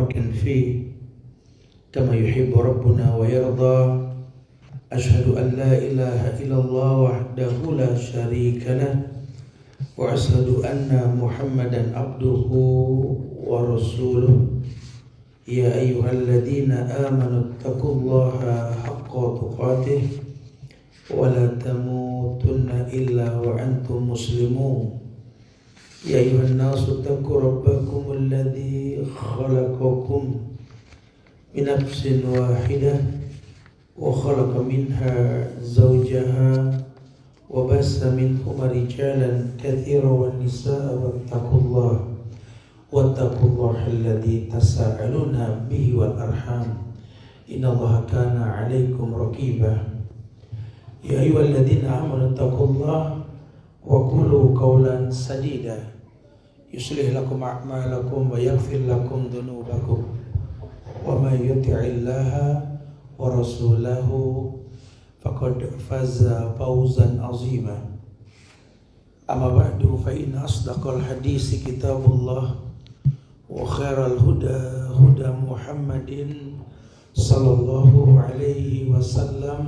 مبارك فيه كما يحب ربنا ويرضى. أشهد أن لا إله إلا الله وحده لا شريك له وأشهد أن محمدا عبده ورسوله. يا أيها الذين آمنوا اتقوا الله حق تقاته ولا تموتن إلا وأنتم مسلمون. يا أيها الناس اتقوا ربكم الذي خلقكم من نفس واحدة وخلق منها زوجها وبث منهما رجالا كثيرا والنساء واتقوا الله الذي تساءلون به والأرحام إن الله كان عليكم رقيبا. يا أيها الذين آمنوا اتقوا الله وقولوا قولا سديدا يصلح لكم أعمالكم ويغفر لكم ذنوبكم ومن يطع الله ورسوله فقد فاز فوزا عظيما. أما بعد فإن أصدق الحديث كتاب الله وخير الهدى هدى محمد صلى الله عليه وسلم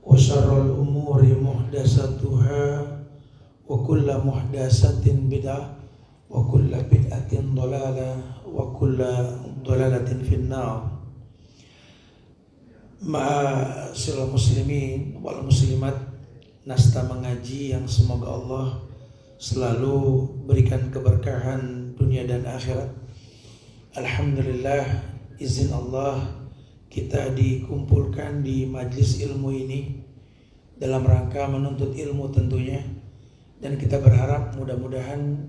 وشر الأمور محدثاتها وكل محدثة بدعة وكل بدعة ضلالة وكل ضلالة في النار. Ma'asyiral muslimin wal muslimat, nasta mengaji yang semoga Allah selalu berikan keberkahan dunia dan akhirat. Alhamdulillah, izin Allah kita dikumpulkan di majlis ilmu ini dalam rangka menuntut ilmu tentunya, dan kita berharap mudah-mudahan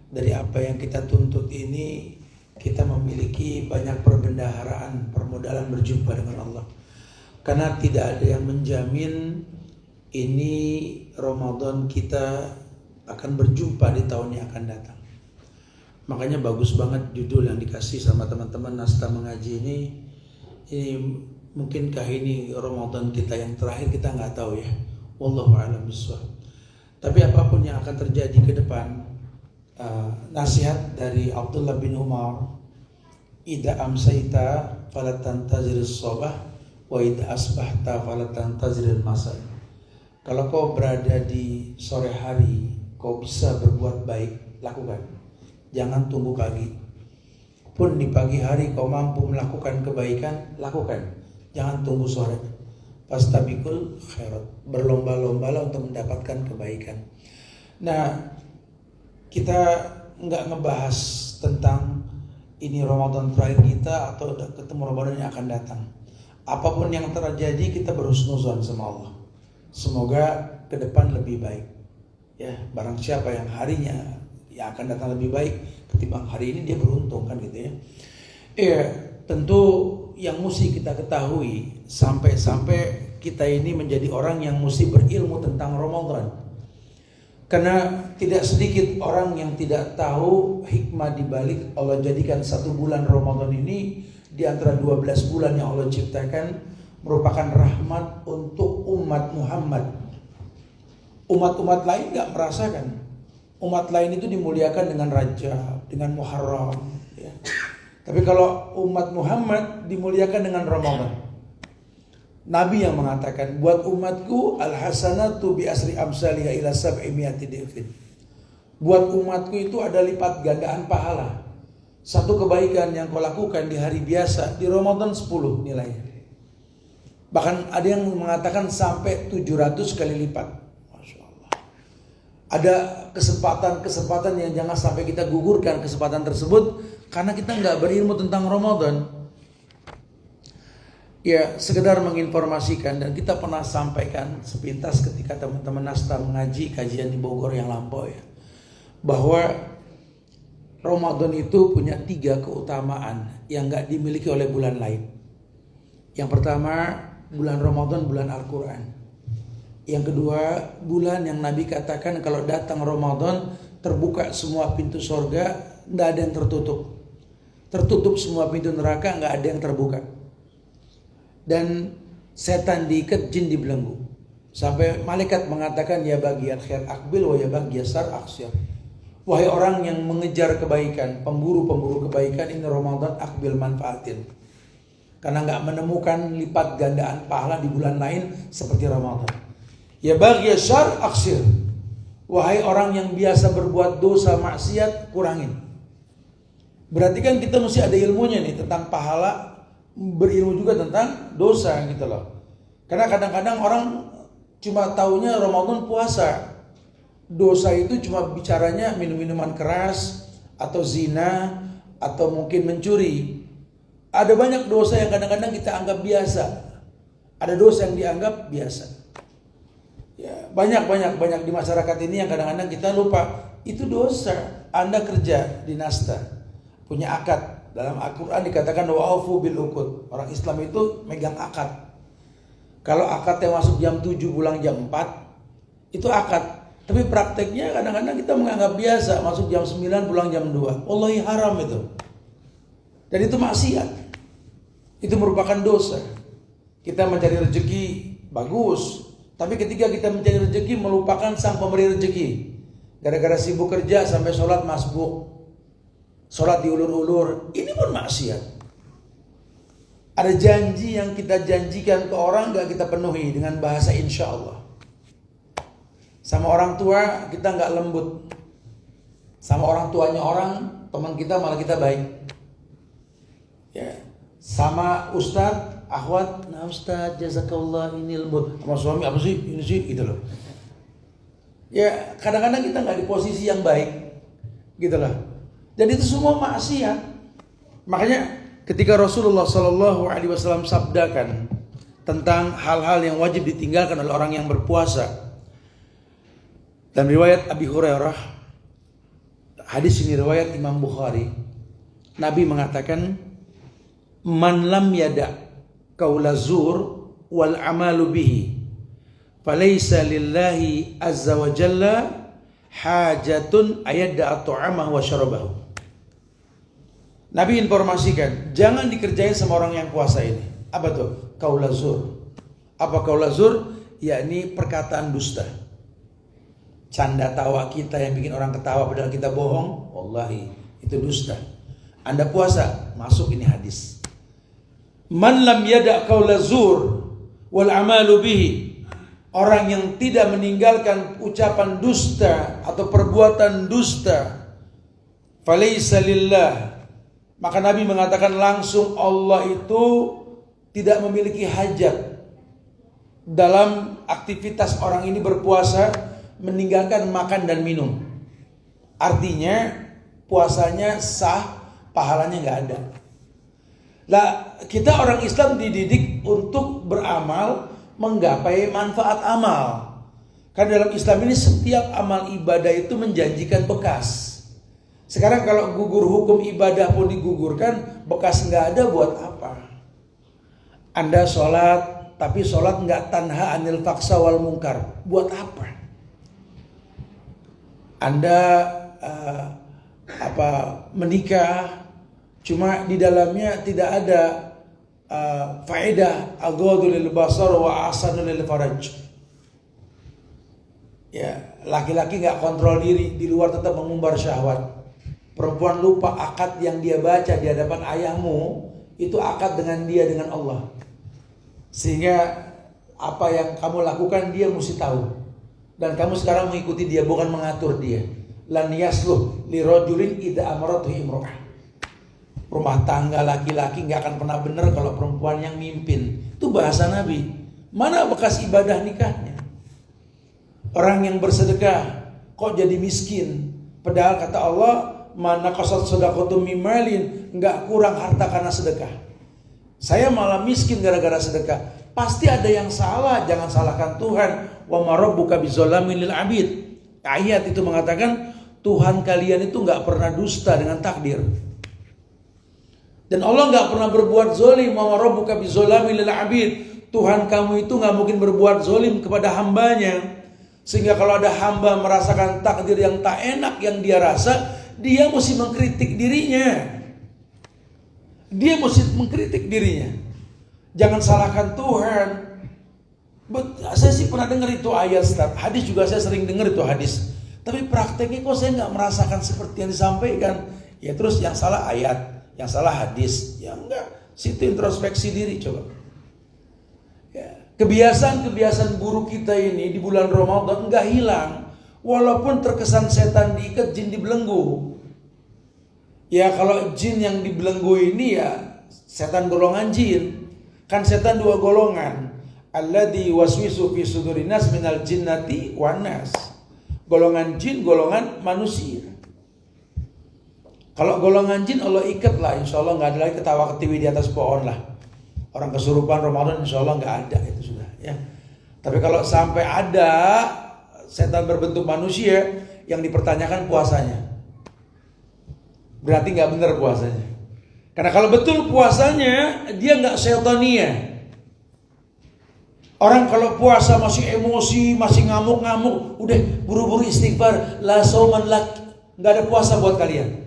dari apa yang kita tuntut ini kita memiliki banyak perbendaharaan, permodalan berjumpa dengan Allah. Karena tidak ada yang menjamin ini Ramadan kita akan berjumpa di tahun yang akan datang. Makanya bagus banget judul yang dikasih sama teman-teman nasta mengaji ini. Mungkinkah ini Ramadan kita yang terakhir, kita nggak tahu ya. Wallahu a'lam bishawab. Tapi apapun yang akan terjadi ke depan, nasihat dari Abdullah bin Umar, idza amsayta fala tantazirus sabah wa idza asbahta fala tantaziril masa. Kalau kau berada di sore hari, kau bisa berbuat baik, lakukan. Jangan tunggu pagi. Pun di pagi hari kau mampu melakukan kebaikan, lakukan. Jangan tunggu sore. Fastabiqul khairat. Berlomba-lombalah untuk mendapatkan kebaikan. Nah, kita nggak ngebahas tentang ini Ramadan terakhir kita atau ketemu Ramadan yang akan datang. Apapun yang terjadi, kita berhusnuzon sama Allah. Semoga ke depan lebih baik. Ya, barang siapa yang harinya yang akan datang lebih baik ketimbang hari ini, dia beruntung kan gitu ya. Tentu yang mesti kita ketahui sampai kita ini menjadi orang yang mesti berilmu tentang Ramadan. Karena tidak sedikit orang yang tidak tahu hikmah dibalik Allah jadikan satu bulan Ramadan ini di antara 12 bulan yang Allah ciptakan merupakan rahmat untuk umat Muhammad. Umat-umat lain gak merasakan. Umat lain itu dimuliakan dengan Rajab, dengan Muharram ya. Tapi kalau umat Muhammad dimuliakan dengan Ramadan. Nabi yang mengatakan, buat umatku al-hasanatu bi asri amsalihha ila sab'i mi'ati dhifin. Buat umatku itu ada lipat gandaan pahala. Satu kebaikan yang kau lakukan di hari biasa, di Ramadan 10 nilainya. Bahkan ada yang mengatakan sampai 700 kali lipat. Masya Allah. Ada kesempatan-kesempatan yang jangan sampai kita gugurkan kesempatan tersebut karena kita nggak berilmu tentang Ramadan. Ya, sekedar menginformasikan, dan kita pernah sampaikan sepintas ketika teman-teman nasta mengaji kajian di Bogor yang lampau ya, bahwa Ramadan itu punya 3 keutamaan yang gak dimiliki oleh bulan lain. Yang pertama, bulan Ramadan bulan Al-Quran. Yang kedua, bulan yang Nabi katakan kalau datang Ramadan terbuka semua pintu surga, gak ada yang tertutup. Tertutup semua pintu neraka, gak ada yang terbuka. Dan setan diikat, jin dibelenggu. Sampai malaikat mengatakan, ya bagian khair akbil wa ya bagian syar aksir. Wahai orang yang mengejar kebaikan, pemburu-pemburu kebaikan, ini Ramadan akbil manfaatin. Karena nggak menemukan lipat gandaan pahala di bulan lain seperti Ramadan. Ya baghi syarr aksir. Wahai orang yang biasa berbuat dosa maksiat, kurangin. Berarti kan kita mesti ada ilmunya nih tentang pahala, berilmu juga tentang dosa gitu loh. Karena kadang-kadang orang cuma taunya Ramadan puasa. Dosa itu cuma bicaranya minum-minuman keras, atau zina, atau mungkin mencuri. Ada banyak dosa yang kadang-kadang kita anggap biasa. Ada dosa yang dianggap biasa. Ya, banyak di masyarakat ini yang kadang-kadang kita lupa. Itu dosa. Anda kerja di Nasta, punya akad. Dalam Al-Quran dikatakan wa'afu bil uqud. Orang Islam itu megang akad. Kalau akadnya masuk jam 7 pulang jam 4, itu akad. Tapi prakteknya kadang-kadang kita menganggap biasa, masuk jam 9 pulang jam 2. Wallahi haram itu. Dan itu maksiat. Itu merupakan dosa. Kita mencari rezeki bagus, tapi ketika kita mencari rezeki melupakan sang pemberi rezeki. Gara-gara sibuk kerja sampai sholat masbuk, sholat diulur-ulur, ini pun maksiat. Ada janji yang kita janjikan ke orang gak kita penuhi dengan bahasa insya Allah. Sama orang tua kita gak lembut. Sama orang tuanya orang, teman kita malah kita baik. Ya. Sama ustadz, akhwat, nah ustadz jazakallah ini lembut. Sama suami apa sih? Ini sih gitu loh. Ya kadang-kadang kita gak di posisi yang baik gitu loh. Dan itu semua maksiat. Makanya ketika Rasulullah SAW sabdakan tentang hal-hal yang wajib ditinggalkan oleh orang yang berpuasa. Dan riwayat Abi Hurairah, hadis ini riwayat Imam Bukhari, Nabi mengatakan, man lam yada qaula zur wal amalu bihi falaysa lillahi azza wa jalla hajatun ayadda ta'amahu wa syarabahu. Nabi informasikan, jangan dikerjain sama orang yang puasa ini. Apa tuh? Qaula zur. Apa qaula zur? Yakni perkataan dusta. Canda tawa kita yang bikin orang ketawa padahal kita bohong, wallahi itu dusta. Anda puasa, masuk ini hadis. Man lam yada' qaula zur wal amalu bihi. Orang yang tidak meninggalkan ucapan dusta atau perbuatan dusta, falaysa lillah. Maka Nabi mengatakan langsung Allah itu tidak memiliki hajat dalam aktivitas orang ini berpuasa meninggalkan makan dan minum. Artinya puasanya sah, pahalanya nggak ada. Lah kita orang Islam dididik untuk beramal menggapai manfaat amal. Karena dalam Islam ini setiap amal ibadah itu menjanjikan bekas. Sekarang kalau gugur hukum ibadah pun digugurkan, bekas nggak ada buat apa? Anda sholat tapi sholat nggak tanha anil faksa wal mungkar, buat apa? Anda menikah cuma di dalamnya tidak ada faedah aghaddu lil basar wa ahsanu lil faraj. Ya, laki-laki nggak kontrol diri, di luar tetap mengumbar syahwat. Perempuan lupa akad yang dia baca di hadapan ayahmu itu akad dengan dia dengan Allah. Sehingga apa yang kamu lakukan dia mesti tahu. Dan kamu sekarang mengikuti dia, bukan mengatur dia. Lan yasluh li rajulin idza amaratu imra'ah. Rumah tangga laki-laki gak akan pernah benar kalau perempuan yang mimpin. Itu bahasa Nabi. Mana bekas ibadah nikahnya? Orang yang bersedekah kok jadi miskin? Padahal kata Allah, mana qasat sadaqatum mimalin, gak kurang harta karena sedekah. Saya malah miskin gara-gara sedekah. Pasti ada yang salah, jangan salahkan Tuhan. Wa ma rabbuka bizzalamin lil abid. Ayat itu mengatakan Tuhan kalian itu enggak pernah dusta dengan takdir. Dan Allah enggak pernah berbuat zalim. Wa ma rabbuka bizzalamin lil abid. Tuhan kamu itu enggak mungkin berbuat zalim kepada hambanya. Sehingga kalau ada hamba merasakan takdir yang tak enak yang dia rasa, dia mesti mengkritik dirinya. Dia mesti mengkritik dirinya. Jangan salahkan Tuhan. Saya sih pernah dengar itu ayat, hadis juga saya sering dengar itu hadis. Tapi prakteknya kok saya nggak merasakan seperti yang disampaikan. Ya terus yang salah ayat, yang salah hadis. Ya enggak, situ introspeksi diri coba. Ya, kebiasaan-kebiasaan buruk kita ini di bulan Ramadan nggak hilang. Walaupun terkesan setan diikat, jin dibelenggu. Ya kalau jin yang dibelenggu ini ya setan golongan jin. Kan setan dua golongan. Alladzi waswisu fi sudurin nas minal jinnati wan nas. Golongan jin, golongan manusia. Kalau golongan jin Allah ikat lah, insya Allah nggak ada lagi ketawa ketiwi di atas pohon lah. Orang kesurupan Ramadan insya Allah nggak ada, itu sudah ya. Tapi kalau sampai ada setan berbentuk manusia yang dipertanyakan puasanya, berarti nggak benar puasanya. Karena kalau betul puasanya dia nggak setania. Orang kalau puasa masih emosi, masih ngamuk-ngamuk, udah buru-buru istighfar, la sauman lak, nggak ada puasa buat kalian.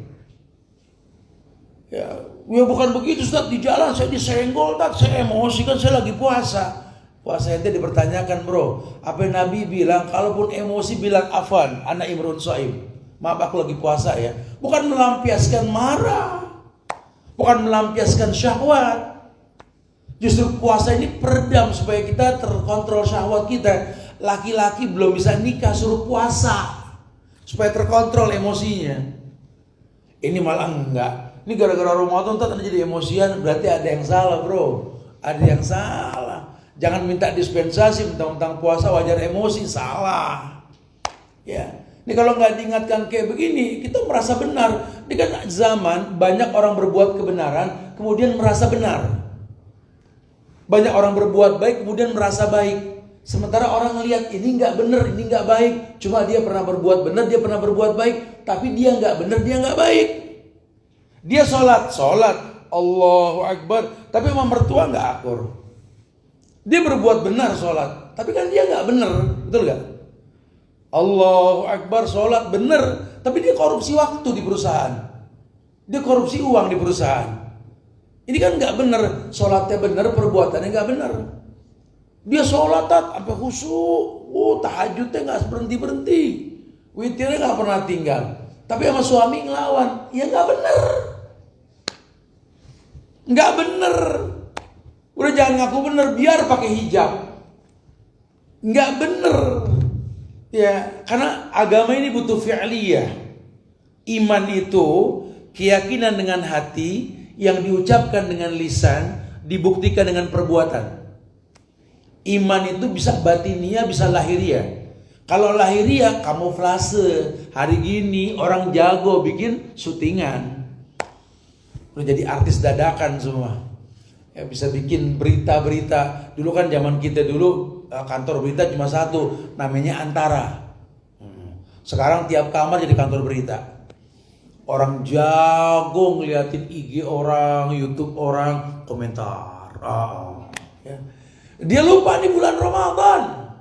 Ya bukan begitu Ustaz, di jalan saya disenggol, saya emosi kan saya lagi puasa. Puasa itu dipertanyakan bro. Apa Nabi bilang, kalaupun emosi bilang afan, ana imrun shaim. Maaf aku lagi puasa ya. Bukan melampiaskan marah, bukan melampiaskan syahwat. Justru puasa ini peredam supaya kita terkontrol syahwat kita. Laki-laki belum bisa nikah suruh puasa supaya terkontrol emosinya. Ini malah enggak. Ini gara-gara Ramadan tak jadi emosian, berarti ada yang salah bro. Ada yang salah. Jangan minta dispensasi mentang-mentang puasa wajar emosi, salah. Ya. Ini kalau nggak diingatkan kayak begini, kita merasa benar. Ini kan zaman banyak orang berbuat kebenaran, kemudian merasa benar. Banyak orang berbuat baik kemudian merasa baik. Sementara orang lihat ini nggak benar, ini nggak baik. Cuma dia pernah berbuat benar, dia pernah berbuat baik. Tapi dia nggak benar, dia nggak baik. Dia sholat, Allahu Akbar. Tapi sama mertua nggak akur. Dia berbuat benar sholat, tapi kan dia nggak benar, betul nggak? Allahu Akbar sholat benar, tapi dia korupsi waktu di perusahaan. Dia korupsi uang di perusahaan. Ini kan nggak benar, sholatnya benar, perbuatannya nggak benar. Dia sholat sampai khusyuk, tahajudnya nggak berhenti, witirnya nggak pernah tinggal. Tapi sama suami ngelawan, ya nggak benar, nggak benar. Udah jangan ngaku benar, biar pakai hijab, nggak benar. Ya, karena agama ini butuh fi'liyah. Iman itu keyakinan dengan hati yang diucapkan dengan lisan, dibuktikan dengan perbuatan. Iman itu bisa batiniah, bisa lahiriah. Kalau lahiriah, kamuflase. Hari gini orang jago bikin syutingan, udah jadi artis dadakan semua. Ya bisa bikin berita-berita. Dulu kan zaman kita dulu kantor berita cuma satu, namanya Antara. Sekarang tiap kamar jadi kantor berita. Orang jago ngeliatin IG orang, YouTube orang, komentar. Ya. Dia lupa di bulan Ramadan.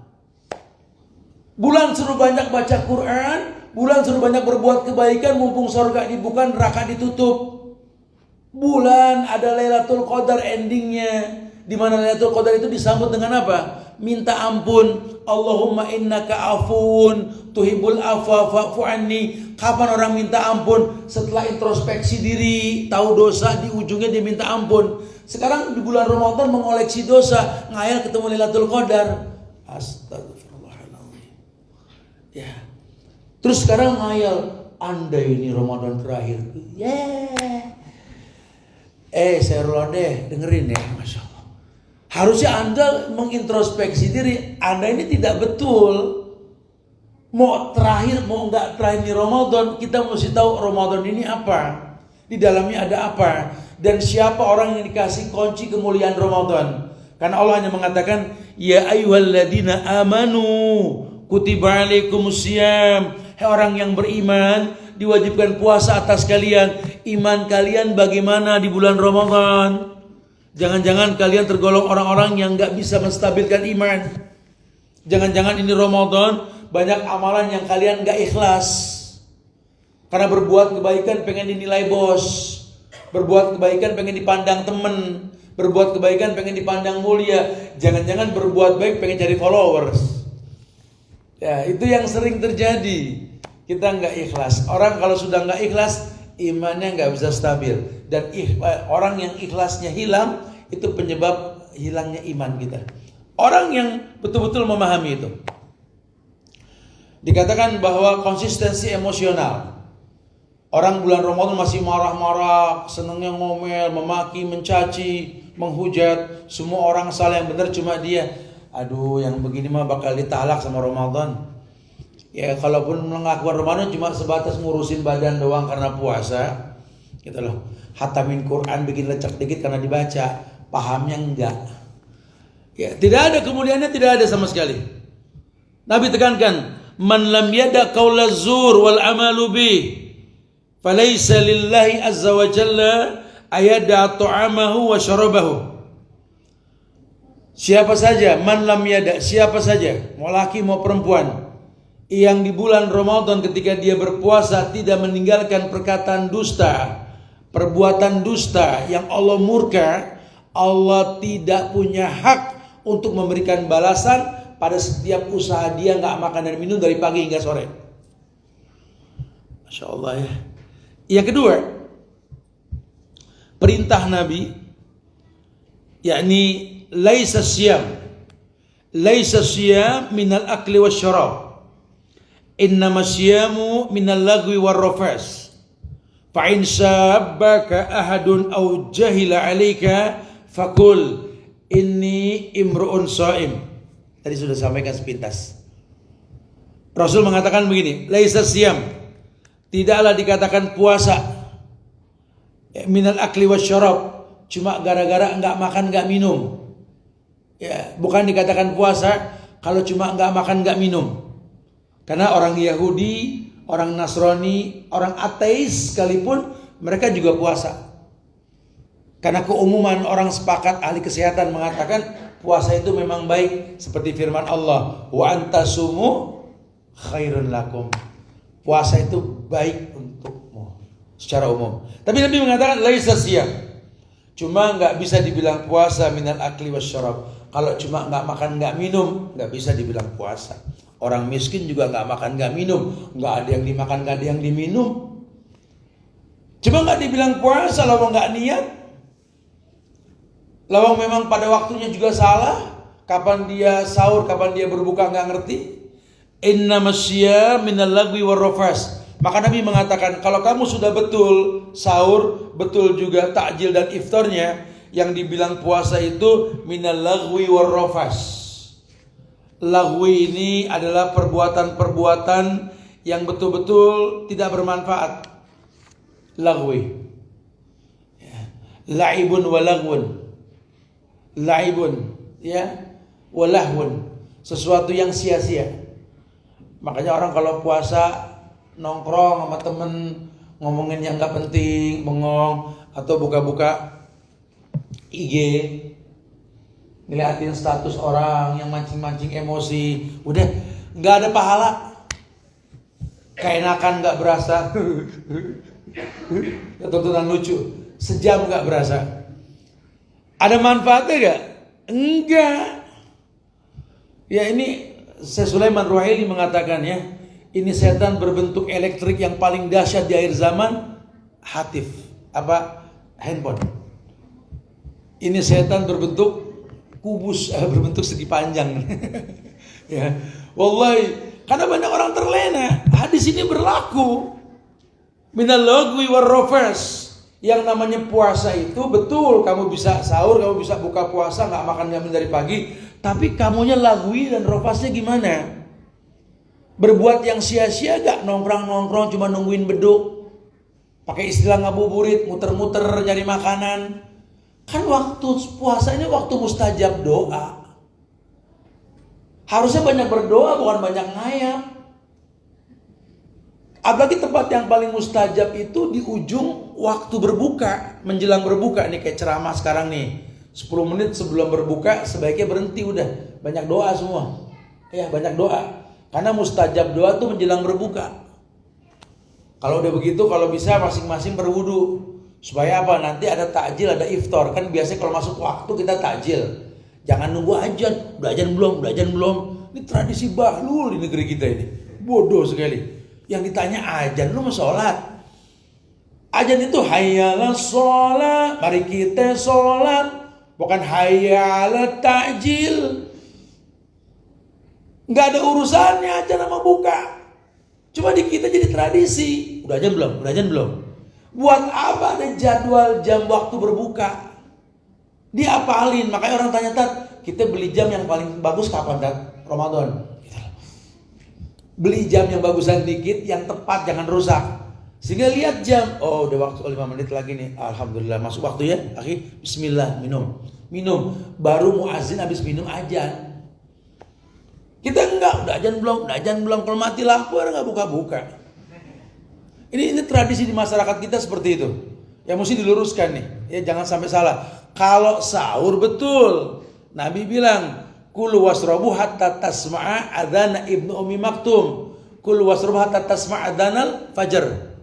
Bulan suruh banyak baca Quran, bulan suruh banyak berbuat kebaikan, mumpung surga dibuka, neraka ditutup. Bulan ada Lailatul Qadar endingnya, di mana Lailatul Qadar itu disambut dengan apa? Minta ampun. Allahumma innaka afun tuhibul afwa fa'fu anni. Kapan orang minta ampun? Setelah introspeksi diri, tahu dosa, di ujungnya dia minta ampun. Sekarang di bulan Ramadan mengoleksi dosa, ngayal ketemu Lailatul Qadar. Astagfirullahaladzim. Ya. Terus sekarang ngayal, andai ini Ramadan terakhir. Saya deh, dengerin ya, Masya Allah. Harusnya Anda mengintrospeksi diri. Anda ini tidak betul. Mau terakhir, mau enggak terakhir di Ramadan, kita mesti tahu Ramadan ini apa. Di dalamnya ada apa. Dan siapa orang yang dikasih kunci kemuliaan Ramadan. Karena Allah hanya mengatakan, ya ayyuhalladzina amanu kutiba alaikumusiyam. Hai orang yang beriman, diwajibkan puasa atas kalian. Iman kalian bagaimana di bulan Ramadan? Jangan-jangan kalian tergolong orang-orang yang gak bisa menstabilkan iman. Jangan-jangan ini Ramadan banyak amalan yang kalian gak ikhlas. Karena berbuat kebaikan pengen dinilai bos, berbuat kebaikan pengen dipandang temen, berbuat kebaikan pengen dipandang mulia. Jangan-jangan berbuat baik pengen cari followers. Ya, itu yang sering terjadi. Kita nggak ikhlas. Orang kalau sudah nggak ikhlas, imannya nggak bisa stabil. Dan orang yang ikhlasnya hilang, itu penyebab hilangnya iman kita. Orang yang betul-betul memahami itu. Dikatakan bahwa konsistensi emosional. Orang bulan Ramadan masih marah-marah, senangnya ngomel, memaki, mencaci, menghujat. Semua orang salah, yang benar cuma dia. Aduh, yang begini mah bakal ditalak sama Ramadan. Ya kalaupun melakukan Ramadan cuma sebatas ngurusin badan doang karena puasa. Gitu loh. Hatamin Quran bikin lecek dikit karena dibaca, pahamnya enggak. Ya, tidak ada kemuliaannya, tidak ada sama sekali. Nabi tekankan, man lam yada qaula zur wal amalu bi falaysa lillahi azza wa jalla ayada ta'amahu wa syarabahu. Siapa saja, man lam yada, siapa saja, mau laki mau perempuan, yang di bulan Ramadan ketika dia berpuasa tidak meninggalkan perkataan dusta, perbuatan dusta yang Allah murka, Allah tidak punya hak untuk memberikan balasan pada setiap usaha dia nggak makan dan minum dari pagi hingga sore. Masya Allah ya. Yang kedua, perintah Nabi, yakni laisa siyam minal akli wasyarab, innama siyamu minal lagwi warrafas. Fa in sabbaka ahadun aw jahila alayka fakul inni imru'un shaim. Tadi sudah sampaikan sepintas. Rasul mengatakan begini, laisa siyam, tidaklah dikatakan puasa minal akli wasyarab, cuma gara-gara enggak makan enggak minum. Ya, bukan dikatakan puasa kalau cuma enggak makan enggak minum. Karena orang Yahudi, orang Nasrani, orang ateis sekalipun mereka juga puasa. Karena keumuman orang sepakat, ahli kesehatan mengatakan puasa itu memang baik, seperti firman Allah, wa antasumu khairun lakum. Puasa itu baik untukmu secara umum. Tapi Nabi mengatakan laisa siyam, cuma nggak bisa dibilang puasa minal akli wasyarab. Kalau cuma nggak makan nggak minum, nggak bisa dibilang puasa. Orang miskin juga nggak makan nggak minum, nggak ada yang dimakan nggak ada yang diminum. Cuma nggak dibilang puasa, lawang nggak niat. Lawang memang pada waktunya juga salah. Kapan dia sahur, kapan dia berbuka nggak ngerti. Innamasya minal lagwi warrafas. Maka Nabi mengatakan, kalau kamu sudah betul sahur, betul juga takjil dan iftarnya, yang dibilang puasa itu minal lagwi warrafas. Lagwi ini adalah perbuatan-perbuatan yang betul-betul tidak bermanfaat. Lagwi, laibun wa lagwun. Laibun, ya, walahun, sesuatu yang sia-sia. Makanya orang kalau puasa nongkrong sama temen, ngomongin yang nggak penting, bengong, atau buka-buka IG, ngeliatin status orang yang mancing-mancing emosi, udah nggak ada pahala, keenakan nggak berasa, tontonan lucu, sejam nggak berasa. Ada manfaatnya gak? Enggak. Ya ini Syekh Sulaiman Ruhaili mengatakan ya, ini setan berbentuk elektrik yang paling dahsyat di akhir zaman, hatif, handphone. Ini setan berbentuk kubus, berbentuk segi panjang. Ya, wallahi, karena banyak orang terlena. Hadis ini berlaku. Minal lagwi warrafas. Yang namanya puasa itu betul, kamu bisa sahur, kamu bisa buka puasa, nggak makan nggak minum dari pagi. Tapi kamunya lagwi dan rofasnya gimana? Berbuat yang sia-sia gak? Nongkrong-nongkrong cuma nungguin beduk, pakai istilah ngabuburit, muter-muter nyari makanan. Kan waktu puasa ini waktu mustajab doa. Harusnya banyak berdoa, bukan banyak ngayap. Apalagi tempat yang paling mustajab itu di ujung waktu berbuka, menjelang berbuka nih, kayak ceramah sekarang nih. 10 menit sebelum berbuka sebaiknya berhenti udah, banyak doa semua. Ya, banyak doa. Karena mustajab doa tuh menjelang berbuka. Kalau udah begitu, kalau bisa masing-masing berwudu. Supaya apa? Nanti ada takjil, ada iftar. Kan biasanya kalau masuk waktu kita takjil. Jangan nunggu ajan, udah ajan belum. Ini tradisi bahlul di negeri kita ini. Bodoh sekali. Yang ditanya ajan, lu mau sholat. Ajan itu hayya 'alas sholat, mari kita sholat. Bukan hayya 'alat ta'jil. Nggak ada urusannya ajan sama buka. Cuma di kita jadi tradisi. Udah ajan belum? Udah ajan belum? Buat apa ada jadwal jam waktu berbuka? Diapalin. Makanya orang tanya, Tat, kita beli jam yang paling bagus kapan, Tat? Ramadan. Beli jam yang bagusan dikit, yang tepat, jangan rusak. Sehingga lihat jam, oh udah waktu 5 menit lagi nih. Alhamdulillah masuk waktu ya. Akhi, bismillah, minum. Baru muazin habis minum ajan. Kita enggak, udah ajan belum. Kalau mati lampu orang enggak buka-buka. Ini tradisi di masyarakat kita seperti itu. Yang mesti diluruskan nih. Ya jangan sampai salah. Kalau sahur betul. Nabi bilang, kulu wasrobu hatta tasma'a adana ibnu Ummi Maktum. Kulu wasrobu hatta tasma'a adanal fajar.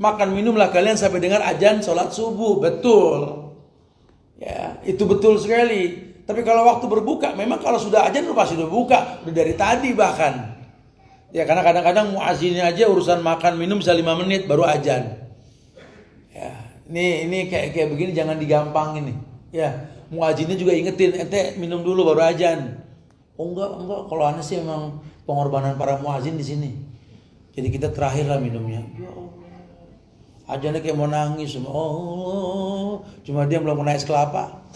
Makan minumlah kalian sampai dengar ajan sholat subuh. Betul. Ya, itu betul sekali. Tapi kalau waktu berbuka, memang kalau sudah ajan lu pasti udah buka. Udah dari tadi bahkan. Ya karena kadang-kadang muazinnya aja urusan makan minum bisa 5 menit baru ajan. Ya, ini kayak begini jangan digampangin nih. Ya, muazinnya juga ingetin, ente minum dulu baru ajan. Oh enggak, kalau aneh sih emang pengorbanan para muazin di sini. Jadi kita terakhir lah minumnya. Ya Allah. Ajannya kayak mau nangis. Oh, cuma dia belum kena es kelapa.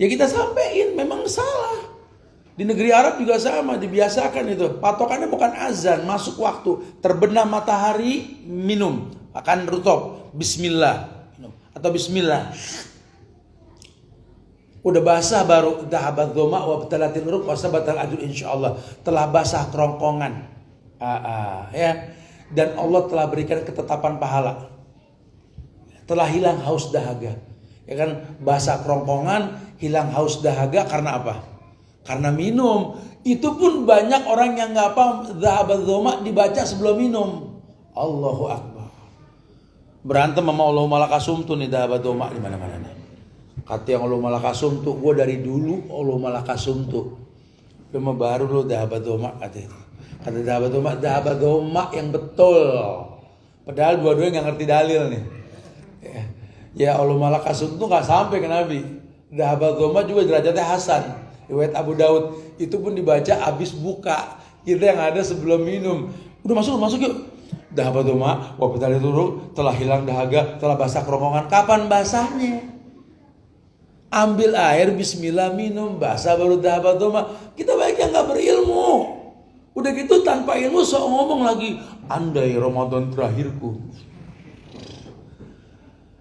Ya kita sampein, memang salah. Di negeri Arab juga sama, dibiasakan itu. Patokannya bukan azan, masuk waktu. Terbenam matahari, minum. Akan rutop, bismillah. Minum. Atau bismillah. Udah basah baru dhahabat dhoma wa batalatil uruq wa sabatal ajr insyaallah. Telah basah kerongkongan. Ya. Dan Allah telah berikan ketetapan pahala. Telah hilang haus dahaga. Ya kan, basah kerongkongan, hilang haus dahaga karena apa? Karena minum. Itu pun banyak orang yang nggak paham. Dhahabat dhoma dibaca sebelum minum. Allahu Akbar. Berantem sama Allahumma lakasumtu nih dhahabat dhoma di mana-mana nih. Kata yang Allahumma lakasumtu, gue dari dulu Allahumma lakasumtu. Cuma baru lo dhahabat dhoma kata itu. Kata dhahabat dhoma yang betul. Padahal dua-duanya nggak ngerti dalil nih. Ya Allahumma lakasumtu nggak sampai ke Nabi. Dhahabat dhoma juga derajatnya hasan. Riwayat Abu Daud itu pun dibaca habis buka. Kita yang ada sebelum minum. Udah masuk yuk. Dhahabat dhoma wa batalatil uruq, telah hilang dahaga, telah basah kerongkongan. Kapan basahnya? Ambil air, bismillah, minum, basah baru dhahabat dhoma. Kita baik yang nggak berilmu. Udah gitu tanpa ilmu sok ngomong lagi, andai Ramadan terakhirku.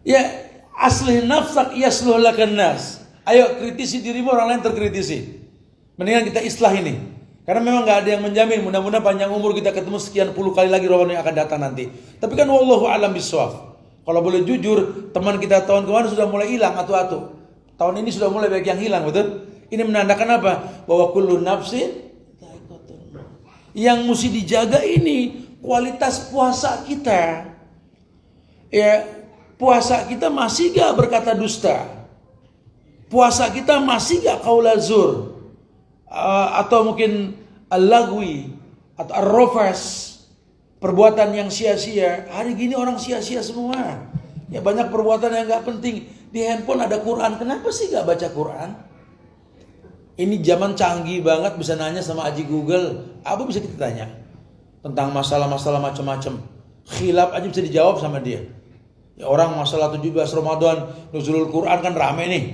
Ya asli nafsak yasluh lakan nas. Ayo kritisi dirimu, orang lain terkritisi. Mendingan kita islah ini. Karena memang gak ada yang menjamin. Mudah-mudahan panjang umur kita ketemu sekian puluh kali lagi Ramadan yang akan datang nanti. Tapi kan wallahu a'lam bishawab. Kalau boleh jujur, teman kita tahun kemarin sudah mulai hilang atu-atu. Tahun ini sudah mulai banyak yang hilang, betul? Ini menandakan apa? Bahwa kullu nafsin. Yang mesti dijaga ini kualitas puasa kita. Ya, puasa kita masih gak berkata dusta. Puasa kita masih gak qaula zur, atau mungkin al-lagwi atau ar-rafas, perbuatan yang sia-sia. Hari gini orang sia-sia semua. Ya banyak perbuatan yang gak penting. Di handphone ada Quran, kenapa sih gak baca Quran? Ini zaman canggih banget, bisa nanya sama Aji Google. Apa bisa kita tanya? Tentang masalah-masalah macam-macam. Khilaf aja bisa dijawab sama dia. Ya orang masalah 17 Ramadan, nuzulul Quran kan rame nih.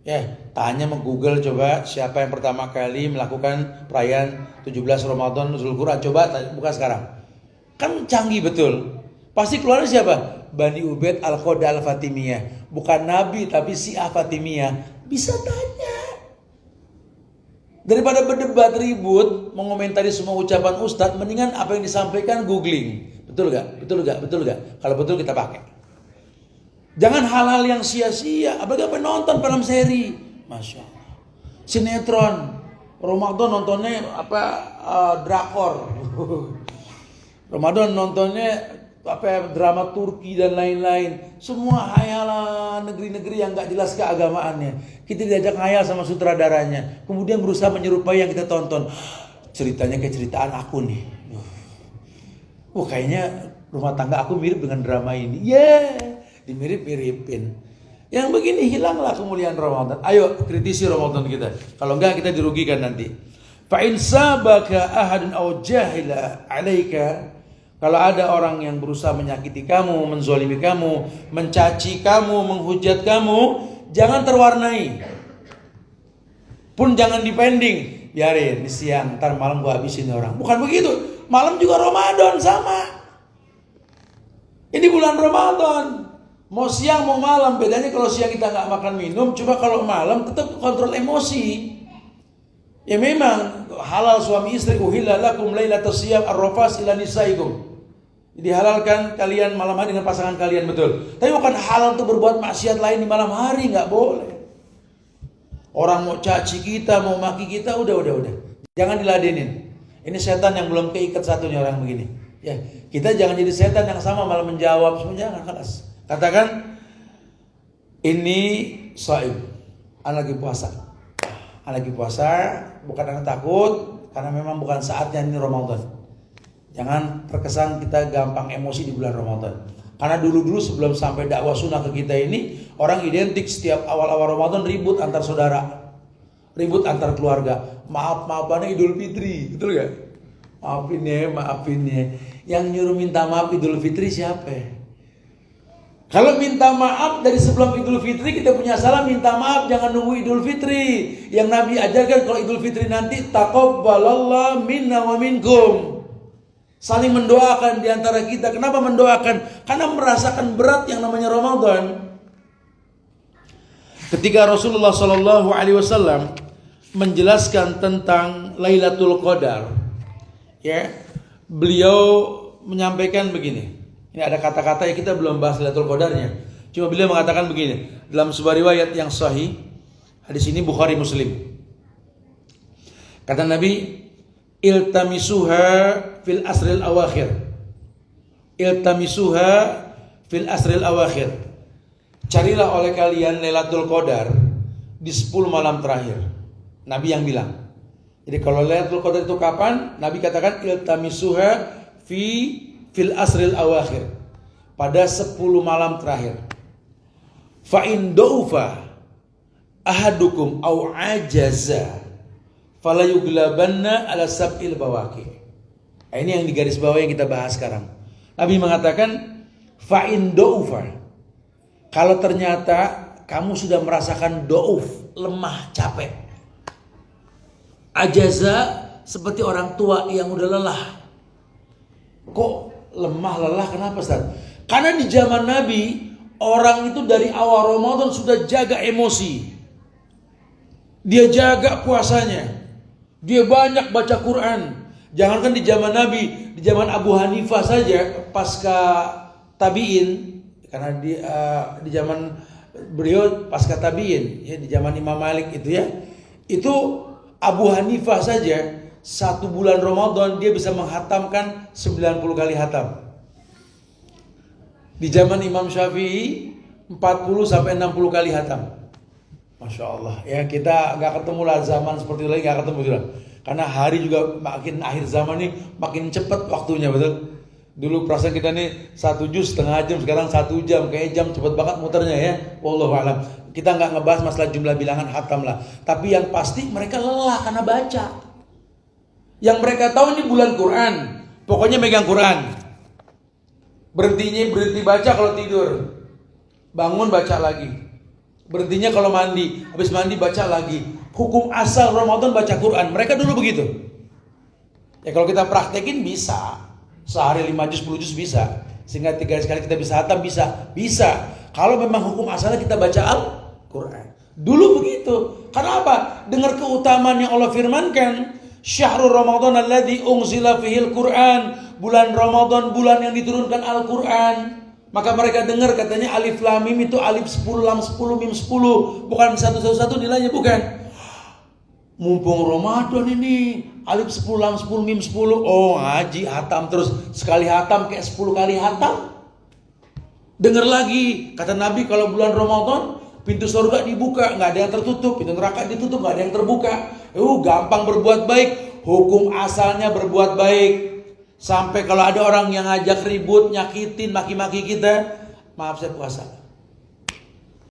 Ya, tanya sama Google coba siapa yang pertama kali melakukan perayaan 17 Ramadan nuzul Quran. Coba buka sekarang. Kan canggih betul. Pasti keluarnya siapa? Bani Ubaid Al-Khoda Al-Fatimiyah. Bukan Nabi tapi Syiah Fatimiyah. Bisa tanya. Daripada berdebat ribut mengomentari semua ucapan Ustadz, mendingan apa yang disampaikan googling. Betul gak? Kalau betul kita pakai. Jangan hal-hal yang sia-sia. Apalagi apa nonton film seri, masya Allah. Sinetron, Ramadan nontonnya drakor. Ramadan nontonnya drama Turki dan lain-lain. Semua hayalan negeri-negeri yang gak jelas keagamaannya. Kita diajak ngayal sama sutradaranya. Kemudian berusaha menyerupai yang kita tonton. ceritanya kayak ceritaan aku nih. Kayaknya rumah tangga aku mirip dengan drama ini. Dimirip-miripin. Yang begini hilanglah kemuliaan Ramadan. Ayo kritisi Ramadan kita. Kalau enggak kita dirugikan nanti. Fa in sabaka ahadun aw jahila 'alaika. Kalau ada orang yang berusaha menyakiti kamu, menzolimi kamu, mencaci kamu, menghujat kamu, jangan terwarnai. Pun jangan dipending. Biarin di siang, ntar malam gua habisin orang. Bukan begitu. Malam juga Ramadan sama. Ini bulan Ramadan. Mau siang mau malam. Bedanya kalau siang kita nggak makan minum. Cuma kalau malam tetap kontrol emosi. Ya memang halal suami istri. Uhilla lakum lailatas siyam ar-rafas ila nisaikum. Dihalalkan kalian malam hari dengan pasangan kalian, betul. Tapi bukan halal untuk berbuat maksiat lain di malam hari. Nggak boleh. Orang mau caci kita, mau maki kita, udah. Jangan diladenin. Ini setan yang belum keikat satunya orang begini. Ya, kita jangan jadi setan yang sama malah menjawab semua, jangan, kelas. Katakan, ini shaim, ana lagi puasa. Ana lagi puasa, bukan ana takut, karena memang bukan saatnya ini Ramadan. Jangan terkesan kita gampang emosi di bulan Ramadan. Karena dulu-dulu sebelum sampai dakwah sunnah ke kita ini, orang identik setiap awal-awal Ramadan ribut antar saudara, ribut antar keluarga. Maaf-maafannya Idul Fitri, betul gak? Maafin ya. Yang nyuruh minta maaf Idul Fitri siapa? Kalau minta maaf dari sebelum Idul Fitri kita punya salah, minta maaf, jangan nunggu Idul Fitri. Yang Nabi ajarkan kalau Idul Fitri nanti taqabbalallahu minna wa minkum. Saling mendoakan di antara kita. Kenapa mendoakan? Karena merasakan berat yang namanya Ramadan. Ketika Rasulullah SAW menjelaskan tentang Lailatul Qadar, ya, beliau menyampaikan begini. Ini ada kata-kata yang kita belum bahas Lailatul Qadarnya. Cuma beliau mengatakan begini dalam sebuah riwayat yang sahih. Hadis ini Bukhari Muslim. Kata Nabi, iltamisuha fil asril awakhir. Iltamisuha fil asril awakhir. Carilah oleh kalian Lailatul Qadar di 10 malam terakhir. Nabi yang bilang. Jadi kalau Lailatul Qadar itu kapan? Nabi katakan iltamisuha fil asril awakhir. Pada 10 malam terakhir. Fa in daufa ahadukum au ajaza fala yuglabanna ala sab'il bawaqi. Nah, ini yang di garis bawah yang kita bahas sekarang. Nabi mengatakan fa in daufa. Kalau ternyata kamu sudah merasakan dauf, lemah, capek. Ajaza seperti orang tua yang udah lelah. Kok lemah lelah? Kenapa, Ustaz? Karena di zaman Nabi orang itu dari awal Ramadan sudah jaga emosi. Dia jaga puasanya. Dia banyak baca Quran. Jangankan di zaman Nabi, di zaman Abu Hanifah saja pasca tabi'in, karena di zaman beliau pasca tabi'in, ya, di zaman Imam Malik itu ya. Itu Abu Hanifah saja 1 bulan Ramadan dia bisa menghatamkan 90 kali hatam. Di zaman Imam Syafi'i 40 sampai 60 kali hatam. Masya Allah, ya kita nggak ketemu lah zaman seperti itu lagi, nggak ketemu juga. Karena hari juga makin akhir zaman nih makin cepat waktunya, betul. Dulu perasaan kita nih 1 juz setengah jam, sekarang 1 jam, kayak jam cepat banget muternya ya. Wallahu a'lam. Kita nggak ngebahas masalah jumlah bilangan hatam lah. Tapi yang pasti mereka lelah karena baca. Yang mereka tahu ini bulan Quran, pokoknya megang Quran. Berhenti baca kalau tidur, bangun baca lagi. Berhentinya kalau mandi, habis mandi baca lagi. Hukum asal Ramadan baca Quran. Mereka dulu begitu. Ya kalau kita praktekin bisa. Sehari 5 juz, 10 juz bisa. Sehingga 3 kali kita bisa hatam bisa. Bisa. Kalau memang hukum asalnya kita baca Al-Quran. Dulu begitu. Kenapa? Dengar keutamaan yang Allah firmankan. Syahrul Ramadan alladzi unzila fihil Quran. Bulan Ramadan, bulan yang diturunkan Al-Quran. Maka mereka dengar katanya alif lam mim itu alif 10, lam 10, mim 10. Bukan satu nilainya, bukan. Mumpung Ramadan ini alif 10, lam 10, mim 10. Oh ngaji, hatam terus. Sekali hatam kayak 10 kali hatam. Dengar lagi, kata Nabi kalau bulan Ramadan pintu surga dibuka, nggak ada yang tertutup. Pintu neraka ditutup, nggak ada yang terbuka. Gampang berbuat baik. hukum asalnya berbuat baik. Sampai kalau ada orang yang ngajak ribut, nyakitin, maki-maki kita, maaf saya puasa.